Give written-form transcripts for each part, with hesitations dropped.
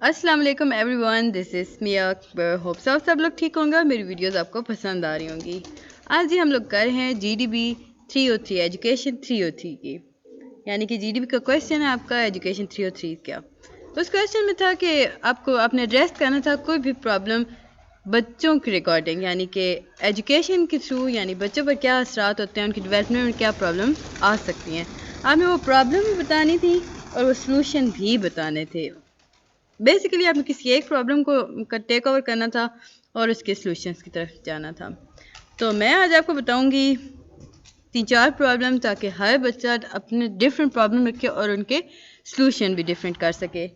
अस्सलाम वालेकुम everyone, this is Mia Akbar. Hope सब लोग ठीक होंगे और मेरी वीडियोस आपको पसंद आ रही होंगी। आज ही हम लोग कर रहे हैं जीडीबी 303 एजुकेशन 303 की, यानी कि जीडीबी का क्वेश्चन है आपका एजुकेशन 303 क्या। उस क्वेश्चन में था कि आपको आपने एड्रेस करना था कोई भी प्रॉब्लम बच्चों की रिकॉर्डिंग, यानी कि एजुकेशन के थ्रू, यानी बच्चों पर क्या असरात होते हैं, उनकी डेवलपमेंट में क्या प्रॉब्लम आ सकती हैं। आपने वो प्रॉब्लम भी बतानी थी और वो सलूशन भी बताने थे। बेसिकली आपने किसी एक प्रॉब्लम को टेक ओवर करना था और उसके सॉल्यूशंस की तरफ जाना था। तो मैं आज आपको बताऊंगी 3-4 प्रॉब्लम, ताकि हर बच्चा अपने डिफरेंट प्रॉब्लम रखे और उनके सॉल्यूशन भी डिफरेंट कर सके।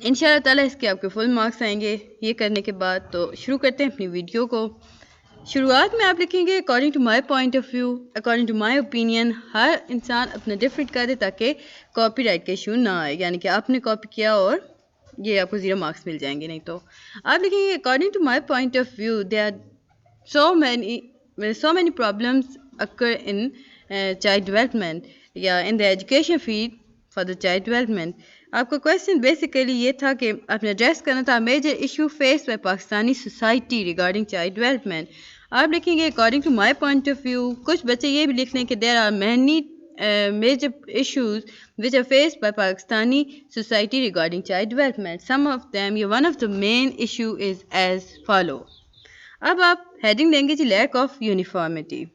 इंशाल्लाह ताला इसके आपके फुल मार्क्स आएंगे ये करने के बाद। तो शुरू करते हैं अपनी वीडियो को। शुरुआत में आप लिखेंगे according to my point of view, according to my opinion. हर इंसान अपना डिफरेंट कर दे ताकि कॉपीराइट के इशू ना आए, यानी कि आपने कॉपी किया और ये आपको 0 मार्क्स मिल जाएंगे। नहीं तो आप लिखेंगे according to my point of view there are so many problems occur in child development या in the education field for the child development। आपका क्वेश्चन बेसिकली ये था कि आपने एड्रेस करना था major issue face by Pakistani society regarding child development. आप लिखेंगे according to my point of view. कुछ बच्चे ये भी लिख लें कि there are many major issues which are faced by Pakistani society regarding child development. Some of them, one of the main issue is as follow। अब आप heading देंगे जी लैक ऑफ यूनिफॉर्मिटी।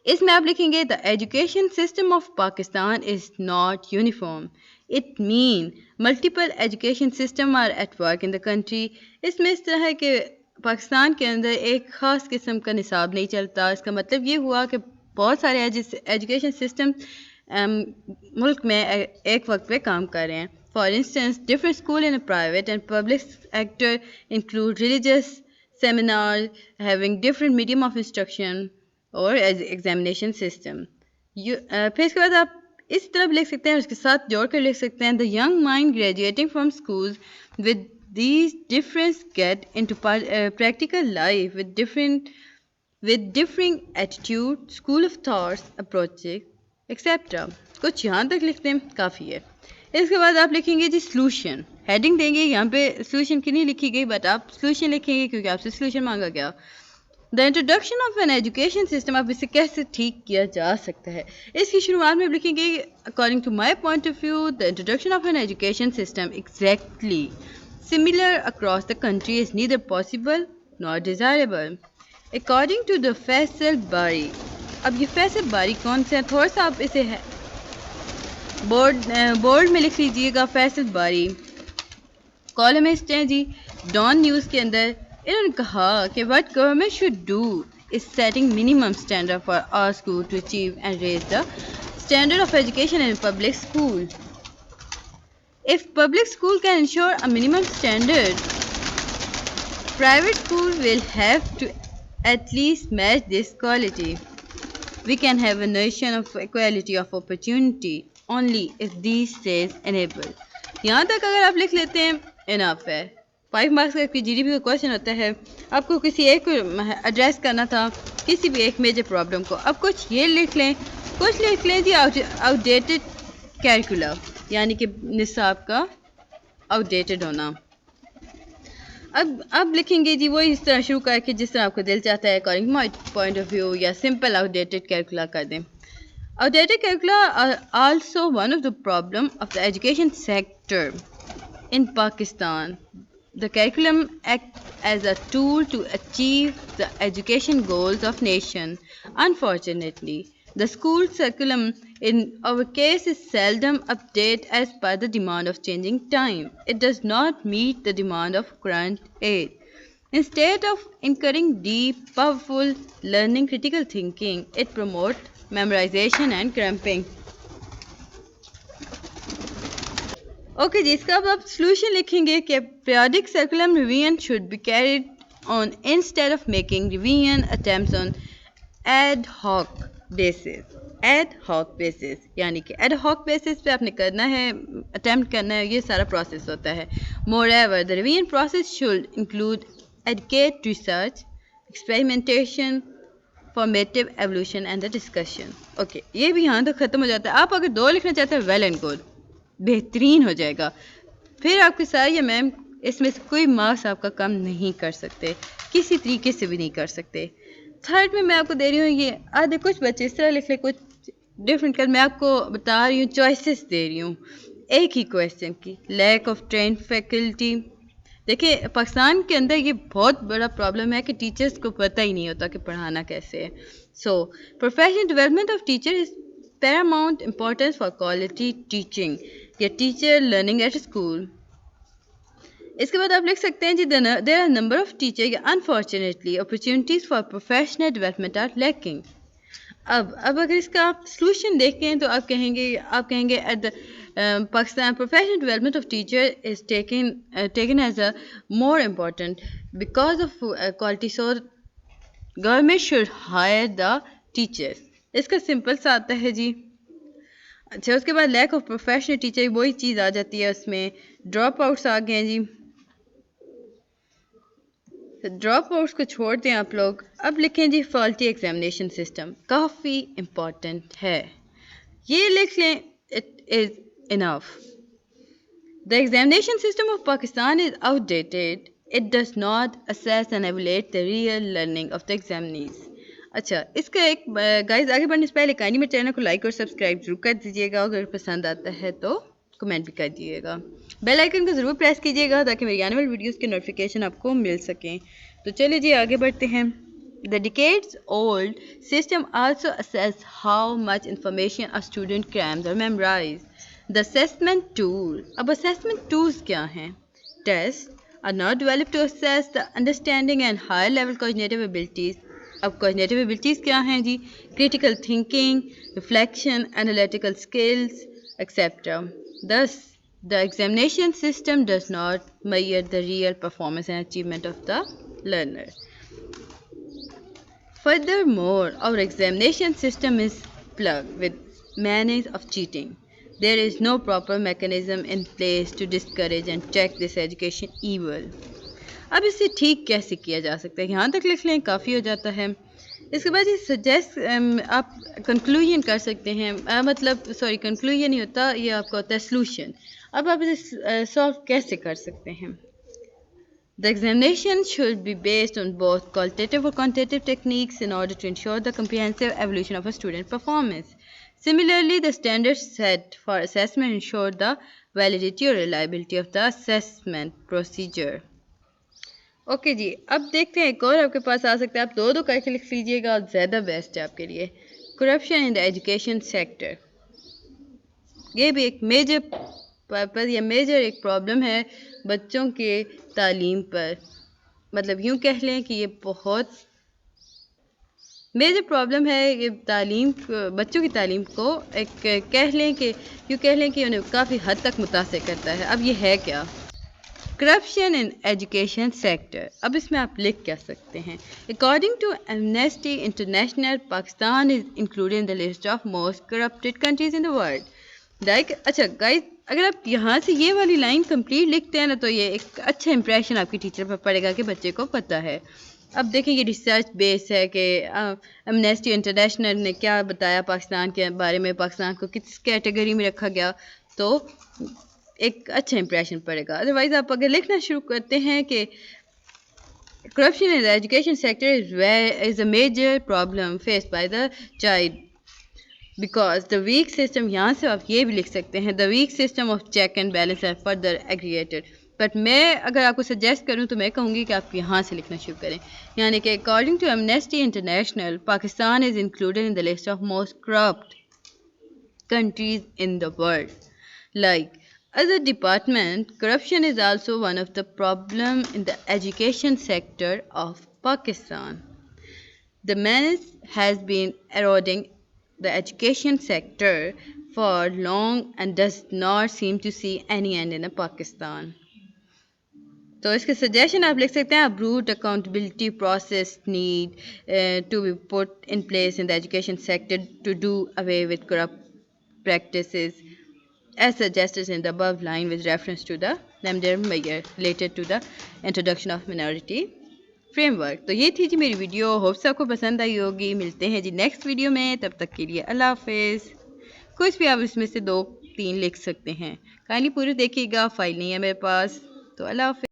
इसमें आप लिखेंगे the education system of Pakistan is not uniform. It mean multiple education system are at work in the country. इसमें इस तरह है कि पाकिस्तान के अंदर एक ख़ास किस्म का निसाब नहीं चलता। इसका मतलब ये हुआ कि बहुत सारे एजुकेशन सिस्टम मुल्क में एक वक्त पे काम कर रहे हैं। For instance different school in private and public sector include religious seminar having different medium of instruction और एग्जामिनेशन सिस्टम। फिर इसके बाद आप इस तरह लिख सकते हैं, उसके साथ जोड़ कर लिख सकते हैं the young mind graduating from schools with these difference get into practical life with differing attitude, school of thoughts, approaches, etc। कुछ यहाँ तक लिख दें काफ़ी है। इसके बाद आप लिखेंगे जी सॉल्यूशन। हेडिंग देंगे, यहाँ पे सॉल्यूशन की नहीं लिखी गई बट आप सॉल्यूशन लिखेंगे क्योंकि आपसे सॉल्यूशन मांगा गया। The introduction of an education system, आप इसे कैसे ठीक किया जा सकता है। इसकी शुरुआत में लिखेंगे according to my point of view the introduction of an education system exactly similar across the country is neither possible nor desirable according to the Faisal बारी। अब ये फैसल बारी कौन से हैं, थोड़ा सा आप इसे बोर्ड में लिख लीजिएगा। फैसल बारी कॉलमिस्ट हैं जी डॉन न्यूज़ के अंदर। इन्होंने कहा कि what government should do is setting minimum standard for our school to achieve and raise the standard of education in public school. If public school can ensure a minimum standard, private school will have to at least match this quality. We can have a nation of equality of opportunity only if these stays enable। यहाँ तक अगर आप लिख लेते हैं enough है। 5 marks का GDP का क्वेश्चन होता है, आपको किसी एक को एड्रेस करना था, किसी भी एक मेजर प्रॉब्लम को। अब कुछ ये लिख लें, कुछ लिख लें जी आउटडेटेड कैरिकुलम, यानी कि निसाब का आउटडेटेड होना। अब लिखेंगे जी वो इस तरह शुरू करके जिस तरह आपको दिल चाहता है according my point of view, या सिंपल आउटडेटेड कैलकुला कर दें। Outdated curricula are also one of the problem of the education sector in Pakistan. The curriculum act as a tool to achieve the education goals of nation. Unfortunately the school curriculum in our case is seldom updated as per the demand of changing time. It does not meet the demand of current age. Instead of encouraging deep, powerful learning, critical thinking, it promotes memorization and cramping। Okay जी, इसका अब आप solution लिखेंगे कि periodic curriculum revision should be carried on instead of making revision attempts on ad hoc basis, यानी कि ad hoc basis पे आपने करना है, अटेम्प्ट करना है, ये सारा प्रोसेस होता है। Moreover the revision process should include educate research, experimentation, formative evolution and the discussion. Okay, ये भी यहाँ तक ख़त्म हो जाता है। आप अगर 2 लिखना चाहते हैं वेल एंड गुड, बेहतरीन हो जाएगा। फिर आपके सर या मैम इसमें से कोई मार्क्स आपका कम नहीं कर सकते, किसी तरीके से भी नहीं कर सकते। थर्ड में मैं आपको दे रही हूँ ये आधे कुछ बच्चे इस तरह लिख ले, कुछ डिफरेंट कर, मैं आपको बता रही हूँ, चॉइसेस दे रही हूँ एक ही क्वेश्चन की। Lack of trained faculty. देखिए पाकिस्तान के अंदर ये बहुत बड़ा प्रॉब्लम है कि टीचर्स को पता ही नहीं होता कि पढ़ाना कैसे है। So professional development of teacher is paramount importance for quality teaching या टीचर लर्निंग एट स्कूल। इसके बाद आप लिख सकते हैं जी there are number of teacher unfortunately opportunities for professional development are lacking. अब अगर इसका आप सोल्यूशन देखें तो आप कहेंगे at the Pakistan professional development of teacher is taken as a more important because of quality, so government should hire the teachers. इसका simple सा आता है जी। अच्छा, उसके बाद लैक ऑफ प्रोफेशनल टीचर, वही चीज़ आ जाती है उसमें। ड्रॉप आउट्स आ गए हैं जी, ड्रॉप आउट्स को छोड़ दें आप लोग। अब लिखें जी फॉल्टी एग्जामिनेशन सिस्टम, काफ़ी इम्पॉर्टेंट है, ये लिख लें, it is enough. The examination system of Pakistan is outdated, it does not assess and evaluate the real learning of the examinees. अच्छा, इसका एक गाइस आगे बढ़ने से पहले काइंडली मेरे चैनल को लाइक और सब्सक्राइब जरूर कर दीजिएगा, अगर पसंद आता है तो कमेंट भी कर दीजिएगा, बेल आइकन को ज़रूर प्रेस कीजिएगा ताकि मेरी आने वाली वीडियोस के नोटिफिकेशन आपको मिल सकें। तो चलिए जी आगे बढ़ते हैं। The decades old system also assess how much information a student crams और मेमोराइज। द असेसमेंट टूल, अब असेसमेंट टूल्स क्या हैं? Test are not developed to assess the understanding and higher level coordinative abilities. अब coordinative abilities क्या हैं जी? Critical thinking, reflection, analytical skills, etcetera. Thus, the examination system does not measure the real performance and achievement of the learner. Furthermore, our examination system is plagued with menace of cheating. There is no proper mechanism in place to discourage and check this education evil. अब इसे ठीक कैसे किया जा सकता है, यहाँ तक लिख लें, काफ़ी हो जाता है। इसके बाद ये सजेस्ट आप कंक्लूजन कर सकते हैं, मतलब सॉरी कंक्लूजन नहीं होता, ये आपका होता है सॉल्यूशन। अब आप इसे सॉल्व कैसे कर सकते हैं? The examination should be based on both qualitative और quantitative techniques in order to ensure the comprehensive evolution of a student performance. Similarly, the standards set for assessment ensure the validity or reliability of the assessment procedure. Okay जी, अब देखते हैं एक और आपके पास आ सकता है, आप दो दो करके लिख लीजिएगा, ज़्यादा बेस्ट है आपके लिए। Corruption in the education sector, ये भी एक मेजर पर्पस या मेजर एक प्रॉब्लम है बच्चों के तालीम पर, मतलब यूँ कह लें कि ये बहुत मेजर प्रॉब्लम है। ये तालीम, बच्चों की तालीम को एक कह लें कि यूँ कह लें कि उन्हें काफ़ी हद तक मुतासिर करता है। अब ये है क्या? करप्शन इन एजुकेशन सेक्टर, अब इसमें आप लिख क्या सकते हैं? According to Amnesty International, Pakistan is included in the list of most corrupted countries in the world. Like, अच्छा गाइस, अगर आप यहाँ से ये वाली लाइन कंप्लीट लिखते हैं ना, तो ये एक अच्छा इंप्रेशन आपकी टीचर पर पड़ेगा कि बच्चे को पता है। अब देखें, ये रिसर्च बेस है कि एमनेस्टी इंटरनेशनल ने क्या बताया पाकिस्तान के बारे में, पाकिस्तान को किस कैटेगरी में रखा गया, तो एक अच्छा इंप्रेशन पड़ेगा। अदरवाइज आप अगर लिखना शुरू करते हैं कि corruption in the education sector is a major problem faced by the child because the weak system, यहाँ से आप ये भी लिख सकते हैं, the weak system of check and balance are further aggregated. But मैं अगर आपको सजेस्ट करूँ तो मैं कहूँगी कि आप यहाँ से लिखना शुरू करें, यानी कि according to Amnesty International, Pakistan is included in the list of most corrupt countries in the world. Like as a department, corruption is also one of the problems in the education sector of Pakistan. The menace has been eroding the education sector for long and does not seem to see any end in Pakistan. तो इसके suggestion आप लिख सकते हैं, brute accountability process need to be put in place in the education sector to do away with corrupt practices as suggested in the above line with reference to the lambda measure related to the introduction of minority framework. तो ये थी जी मेरी video, hopes आपको पसंद आई होगी। मिलते हैं जी next video में, तब तक के लिए अल्लाह हाफिज़। कुछ भी आप इसमें से दो 3 लिख सकते हैं। काइंडली पूरी देखिएगा, फाइल नहीं है मेरे पास, तो अल्लाह हाफ़िज़।